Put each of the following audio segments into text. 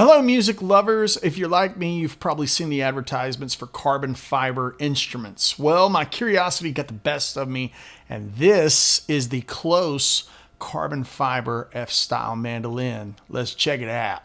Hello, music lovers. If you're like me, you've probably seen the advertisements for carbon fiber instruments. Well, my curiosity got the best of me, and this is the Klos carbon fiber F-style mandolin. Let's check it out.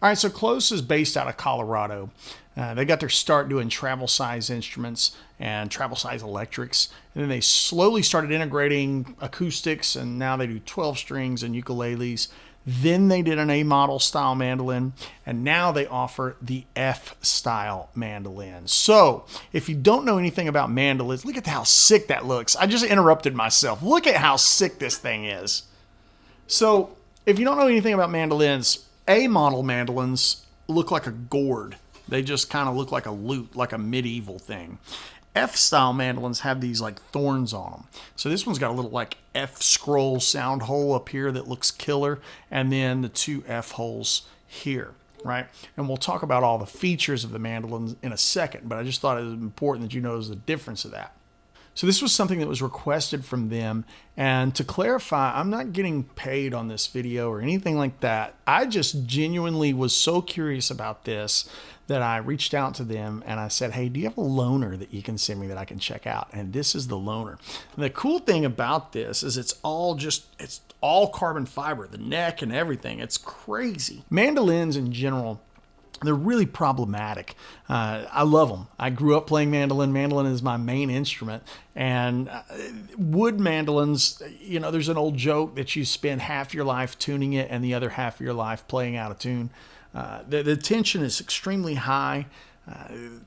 All right, so Klos is based out of Colorado. They got their start doing travel size instruments and travel size electrics. And then they slowly started integrating acoustics, and now they do 12 strings and ukuleles. Then they did an A model style mandolin, and now they offer the F style mandolin. So if you don't know anything about mandolins, look at how sick that looks. I just interrupted myself. Look at how sick this thing is. So if you don't know anything about mandolins, A model mandolins look like a gourd. They just kind of look like a lute, like a medieval thing. F-style mandolins have these like thorns on them. So this one's got a little like F scroll sound hole up here that looks killer, and then the two F holes here, right? And we'll talk about all the features of the mandolins in a second, but I just thought it was important that you notice the difference of that. So this was something that was requested from them. And to clarify, I'm not getting paid on this video or anything like that. I just genuinely was so curious about this that I reached out to them and I said, hey, do you have a loaner that you can send me that I can check out? And this is the loaner. And the cool thing about this is it's all carbon fiber, the neck and everything. It's crazy. Mandolins in general, they're really problematic. I love them. I grew up playing mandolin. Mandolin is my main instrument. And wood mandolins, you know, there's an old joke that you spend half your life tuning it and the other half of your life playing out of tune. The tension is extremely high.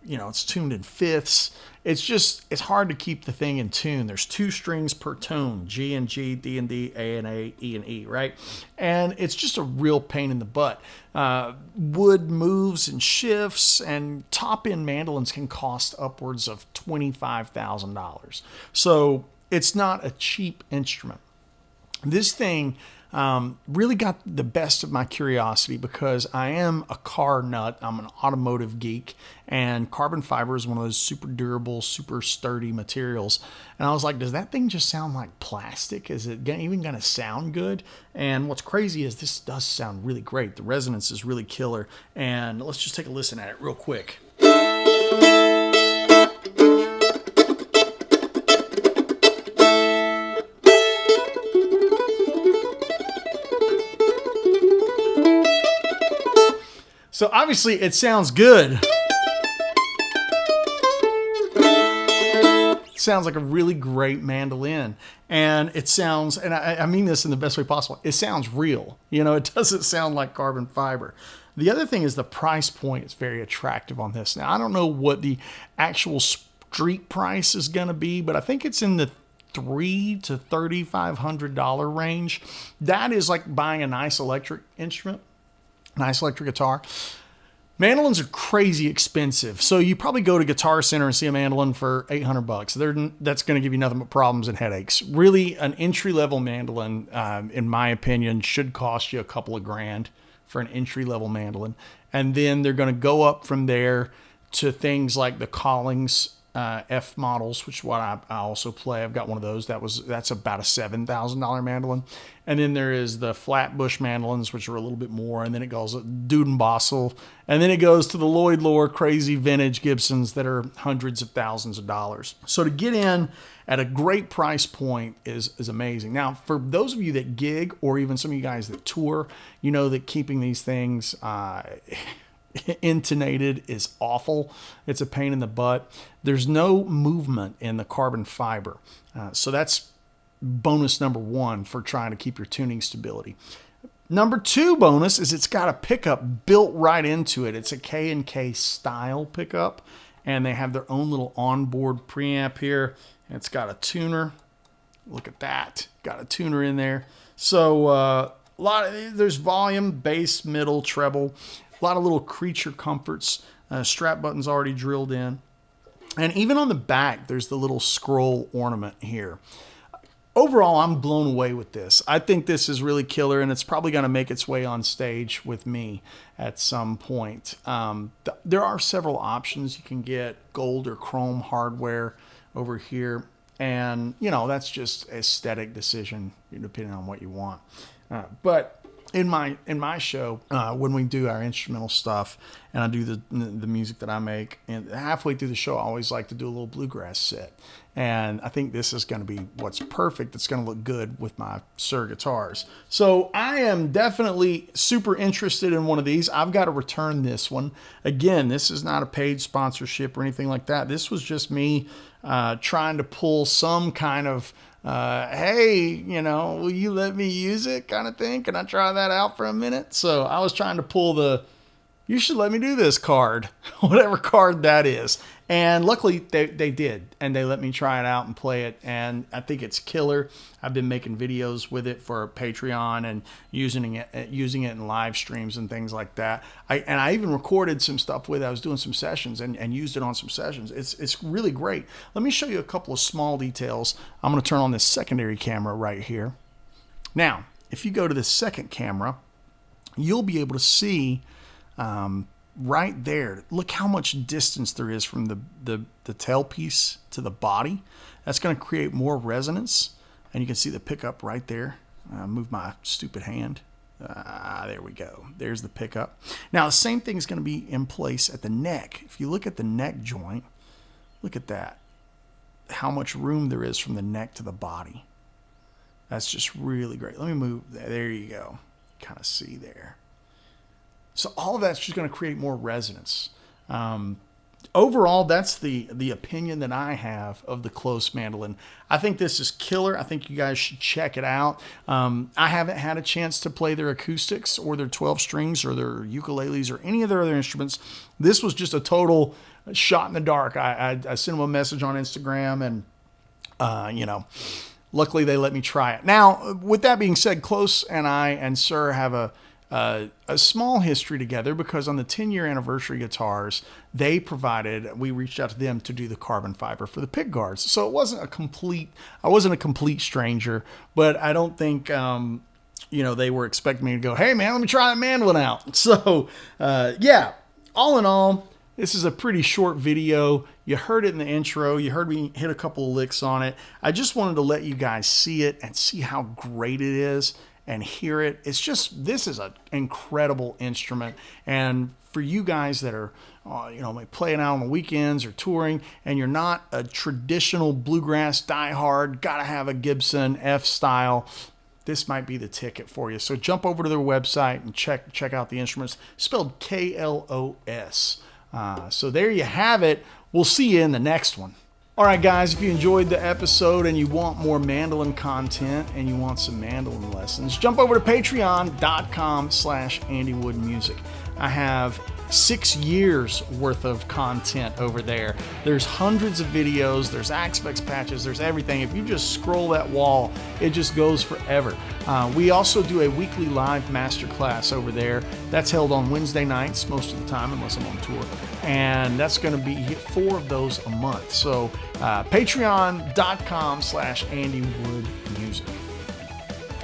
You know, it's tuned in fifths. It's hard to keep the thing in tune. There's two strings per tone, G and G, D and D, A and A, E and E, right? And it's just a real pain in the butt. Wood moves and shifts, and top-end mandolins can cost upwards of $25,000. So it's not a cheap instrument. This thing really got the best of my curiosity because I am a car nut. I'm an automotive geek, and carbon fiber is one of those super durable, super sturdy materials. And I was like, does that thing just sound like plastic? Is it even going to sound good? And what's crazy is this does sound really great. The resonance is really killer. And let's just take a listen at it real quick. So obviously it sounds good. It sounds like a really great mandolin. And it sounds, and I mean this in the best way possible, it sounds real. You know, it doesn't sound like carbon fiber. The other thing is the price point is very attractive on this. Now, I don't know what the actual street price is going to be, but I think it's in the $300 to $3,500 range. That is like buying a nice electric instrument. Nice electric guitar. Mandolins are crazy expensive. So you probably go to Guitar Center and see a mandolin for $800. That's going to give you nothing but problems and headaches. Really, an entry-level mandolin, in my opinion, should cost you a couple of grand for an entry-level mandolin. And then they're going to go up from there to things like the Collings F models, which is what I also play. I've got one of those. That's about a $7,000 mandolin. And then there is the Flatbush mandolins, which are a little bit more. And then it goes Dudenbossel. And then it goes to the Lloyd Loar crazy vintage Gibsons that are hundreds of thousands of dollars. So to get in at a great price point is amazing. Now, for those of you that gig, or even some of you guys that tour, you know that keeping these things intonated is awful. It's a pain in the butt. There's no movement in the carbon fiber. So that's bonus number one for trying to keep your tuning stability. Number two bonus is it's got a pickup built right into it. It's a K&K style pickup, and they have their own little onboard preamp here. It's got a tuner. Look at that. Got a tuner in there. So there's volume, bass, middle, treble. A lot of little creature comforts. Strap buttons already drilled in. And even on the back, there's the little scroll ornament here. overall, I'm blown away with this. I think this is really killer, and it's probably going to make its way on stage with me at some point. There are several options. You can get gold or chrome hardware over here, and that's just aesthetic decision depending on what you want. But in my show, when we do our instrumental stuff and I do the music that I make, and halfway through the show I always like to do a little bluegrass set, and I think this is going to be what's perfect. It's going to look good with my Suhr guitars. So I am definitely super interested in one of these. I've got to return this one. Again, this is not a paid sponsorship or anything like that. This was just me trying to pull some kind of hey, will you let me use it kind of thing? Can I try that out for a minute? So I was trying to pull the, you should let me do this card, whatever card that is. And luckily they did, and they let me try it out and play it. And I think it's killer. I've been making videos with it for Patreon and using it in live streams and things like that. I even recorded some stuff with it. I was doing some sessions and used it on some sessions. It's really great. Let me show you a couple of small details. I'm going to turn on this secondary camera right here. Now, if you go to the second camera, you'll be able to see right there, look how much distance there is from the tailpiece to the body. That's going to create more resonance, and you can see the pickup right there. Move my stupid hand. There we go. There's the pickup. Now the same thing is going to be in place at the neck. If you look at the neck joint, look at that. How much room there is from the neck to the body. That's just really great. Let me move. There you go. Kind of see there. So all of that's just going to create more resonance. Overall, that's the opinion that I have of the Klos mandolin. I think this is killer. I think you guys should check it out. I haven't had a chance to play their acoustics or their 12 strings or their ukuleles or any of their other instruments. This was just a total shot in the dark. I sent them a message on Instagram, and luckily they let me try it. Now, with that being said, Klos and I and Suhr have a small history together, because on the 10-year anniversary guitars, we reached out to them to do the carbon fiber for the pick guards. So I wasn't a complete stranger, but I don't think, they were expecting me to go, hey man, let me try that mandolin out. So, yeah, all in all, this is a pretty short video. You heard it in the intro. You heard me hit a couple of licks on it. I just wanted to let you guys see it and see how great it is and hear it. This is an incredible instrument. And for you guys that are, playing out on the weekends or touring, and you're not a traditional bluegrass diehard, gotta have a Gibson F style, this might be the ticket for you. So jump over to their website and check out the instruments, spelled Klos. So there you have it. We'll see you in the next one. All right, guys, if you enjoyed the episode and you want more mandolin content and you want some mandolin lessons, jump over to patreon.com/AndyWoodMusic. I have 6 years worth of content over there. There's hundreds of videos, there's Aspects patches, there's everything. If you just scroll that wall, it just goes forever. We also do a weekly live masterclass over there. That's held on Wednesday nights most of the time, unless I'm on tour. And that's going to be 4 of those a month. So patreon.com/AndyWoodMusic.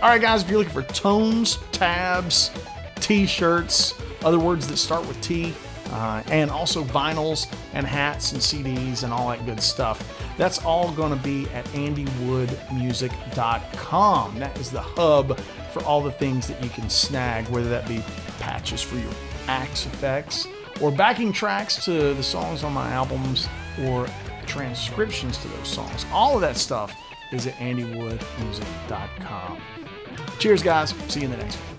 All right, guys, if you're looking for tones, tabs, t-shirts, other words that start with T, and also vinyls and hats and CDs and all that good stuff, that's all going to be at andywoodmusic.com. That is the hub for all the things that you can snag, whether that be patches for your axe effects or backing tracks to the songs on my albums or transcriptions to those songs. All of that stuff is at andywoodmusic.com. Cheers, guys. See you in the next one.